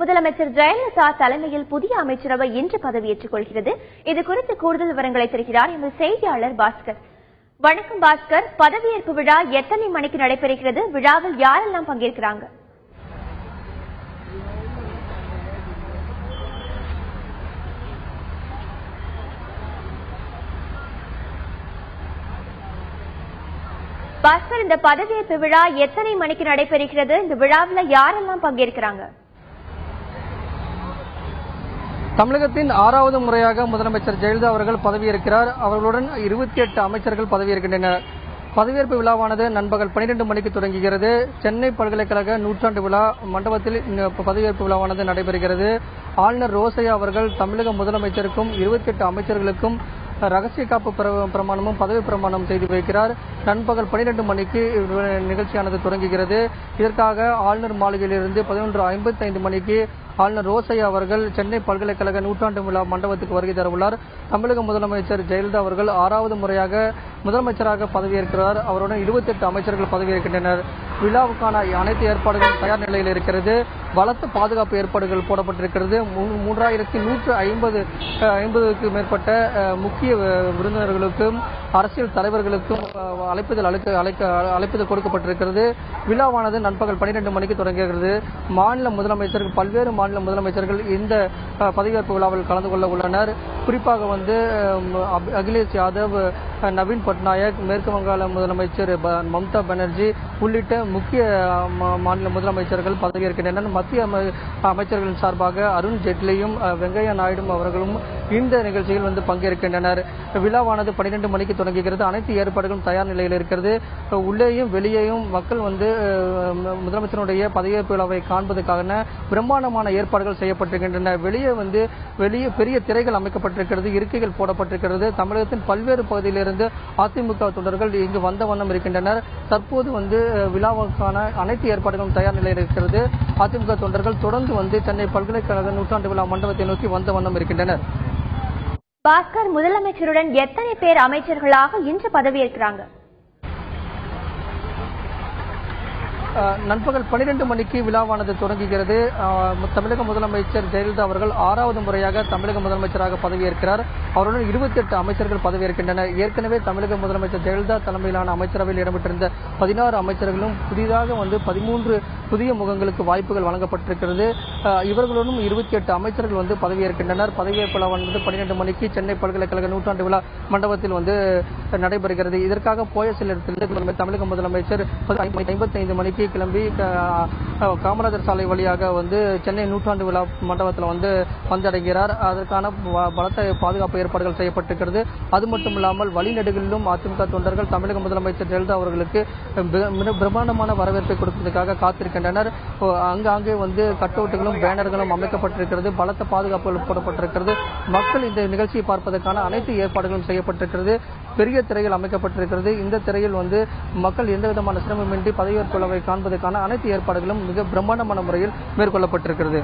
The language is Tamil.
முதலமைச்சர் ஜெயலலிதா தலைமையில் புதிய அமைச்சரவை இன்று பதவியேற்றுக் கொள்கிறது. இது குறித்து கூடுதல் விவரங்களை தருகிறார் எமது செய்தியாளர் பாஸ்கர். வணக்கம் பாஸ்கர், பதவியேற்பு விழா எத்தனை மணிக்கு நடைபெறுகிறது? விழாவில் யாரெல்லாம் பங்கேற்கிறாங்க? பாஸ்கர், இந்த பதவியேற்பு விழா எத்தனை மணிக்கு நடைபெறுகிறது? இந்த விழாவில் யாரெல்லாம் பங்கேற்கிறாங்க? தமிழகத்தின் 6வது முறையாக முதலமைச்சர் ஜெயலலிதா அவர்கள் பதவியேற்கிறார். அவர்களுடன் 28 அமைச்சர்கள் பதவியேற்கின்றனர். பதவியேற்பு விழாவானது நண்பகல் 12 மணிக்கு தொடங்குகிறது. சென்னை பல்கலைக்கழக நூற்றாண்டு விழா மண்டபத்தில் பதவியேற்பு விழாவானது நடைபெறுகிறது. ஆளுநர் ரோசையா அவர்கள் தமிழக முதலமைச்சருக்கும் 28 அமைச்சர்களுக்கும் ரகசிய காப்பு பிரமாணமும் பதவி பிரமாணம் செய்து வைக்கிறார். நண்பகல் 12 மணிக்கு நிகழ்ச்சியானது தொடங்குகிறது. இதற்காக ஆளுநர் மாளிகையிலிருந்து 11:55 மணிக்கு ஆளுநர் ரோசையா அவர்கள் சென்னை பல்கலைக்கழக நூற்றாண்டு விழா மண்டபத்துக்கு வருகை தரவுள்ளார். தமிழக முதலமைச்சர் ஜெயலலிதா அவர்கள் 6வது முறையாக முதலமைச்சராக பதவியேற்கிறார். அவருடன் 28 அமைச்சர்கள் பதவியேற்கின்றனர். விழாவுக்கான அனைத்து ஏற்பாடுகளும் தயார் நிலையில் இருக்கிறது. பலத்த பாதுகாப்பு ஏற்பாடுகள் போடப்பட்டிருக்கிறது. 3150க்கும் மேற்பட்ட முக்கிய விருந்தினர்களுக்கும் அரசியல் தலைவர்களுக்கும் அழைப்புதல் கொடுக்கப்பட்டிருக்கிறது. விழாவானது நண்பகல் 12 மணிக்கு தொடங்குகிறது. பல்வேறு மாநில முதலமைச்சர்கள் இந்த பதவியேற்பு விழாவில் கலந்து கொள்ள உள்ளனர். குறிப்பாக அகிலேஷ் யாதவ், நவீன் பட்நாயக், மேற்கு வங்காள முதலமைச்சர் மம்தா பானர்ஜி உள்ளிட்ட முக்கிய மாநில முதலமைச்சர்கள் பதவியேற்கின்றனர். மத்திய அமைச்சர்களின் சார்பாக அருண் ஜேட்லியும் வெங்கையா நாயுடு அவர்களும் இந்த நிகழ்ச்சியில் பங்கேற்கின்றனர். விழாவானது 12 மணிக்கு தொடங்குகிறது. அனைத்து ஏற்பாடுகளும் தயார் நிலையில் இருக்கிறது. உள்ளேயும் வெளியேயும் மக்கள் முதலமைச்சருடைய பதவியேற்பு விழாவை காண்பதற்கான பிரம்மாண்டமான ஏற்பாடுகள் செய்யப்பட்டிருக்கின்றன. வெளியே பெரிய திரைகள் அமைக்கப்பட்டிருக்கிறது. இருக்கைகள் போடப்பட்டிருக்கிறது. தமிழகத்தின் பல்வேறு பகுதியிலிருந்து அதிமுக தொண்டர்கள் இங்கு வந்த வண்ணம் இருக்கின்றனர். தற்போது விழாவுக்கான அனைத்து ஏற்பாடுகளும் தயார் நிலையில் இருக்கிறது. அதிமுக தொண்டர்கள் தொடர்ந்து சென்னை பல்கலைக்கழக நூற்றாண்டு விழா மண்டபத்தை நோக்கி வந்த வண்ணம் இருக்கின்றனர். பாஸ்கர், முதலமைச்சருடன் எத்தனை பேர் அமைச்சர்களாக இன்று பதவியேற்கிறாங்க? நண்பகல் 12 மணிக்கு விழாவானது தொடங்குகிறது. தமிழக முதலமைச்சர் ஜெயலலிதா அவர்கள் 6வது முறையாக தமிழக முதலமைச்சராக பதவியேற்கிறார். அவருடன் 28 அமைச்சர்கள் பதவியேற்கின்றனர். ஏற்கனவே தமிழக முதலமைச்சர் ஜெயலலிதா தலைமையிலான அமைச்சரவையில் இடம்பெற்றிருந்த 16 அமைச்சர்களும் புதிதாக 13 புதிய முகங்களுக்கு வாய்ப்புகள் வழங்கப்பட்டிருக்கிறது. இவர்களுடன் 28 அமைச்சர்கள் பதவியேற்கின்றனர். பதவியேற்பு விழா 12 மணிக்கு சென்னை பல்கலைக்கழக நூற்றாண்டு விழா மண்டபத்தில் நடைபெறுகிறது. இதற்காக போயசிலிருந்து தமிழக முதலமைச்சர் 55 மணிக்கு கிளம்பி காமராஜர் சாலை வழியாக சென்னை நூற்றாண்டு விழா மண்டபத்தில் வந்தடைகிறார். அதற்கான பலத்த பாதுகாப்பு ஏற்பாடுகள் செய்யப்பட்டிருக்கிறது. அது மட்டும் இல்லாமல் வழிநெடுகளிலும் அதிமுக தொண்டர்கள் தமிழக முதலமைச்சர் ஜெயலலிதா அவர்களுக்கு பிரம்மாண்டமான வரவேற்பை கொடுப்பதற்காக காத்திருக்கின்றனர். அங்காங்கே கட்டவுட்டுகளும் பேனர்களும் அமைக்கப்பட்டிருக்கிறது. பலத்த பாதுகாப்புகள் போடப்பட்டிருக்கிறது. மக்கள் இந்த நிகழ்ச்சியை பார்ப்பதற்கான அனைத்து ஏற்பாடுகளும் செய்யப்பட்டிருக்கிறது. பெரிய திரையில் அமைக்கப்பட்டிருக்கிறது. இந்த திரையில் மக்கள் எந்த விதமான சிரமமின்றி பதவியேற்பு விழாவை காண்பதற்கான அனைத்து ஏற்பாடுகளும் மிக பிரம்மாண்டமான முறையில் மேற்கொள்ளப்பட்டிருக்கிறது.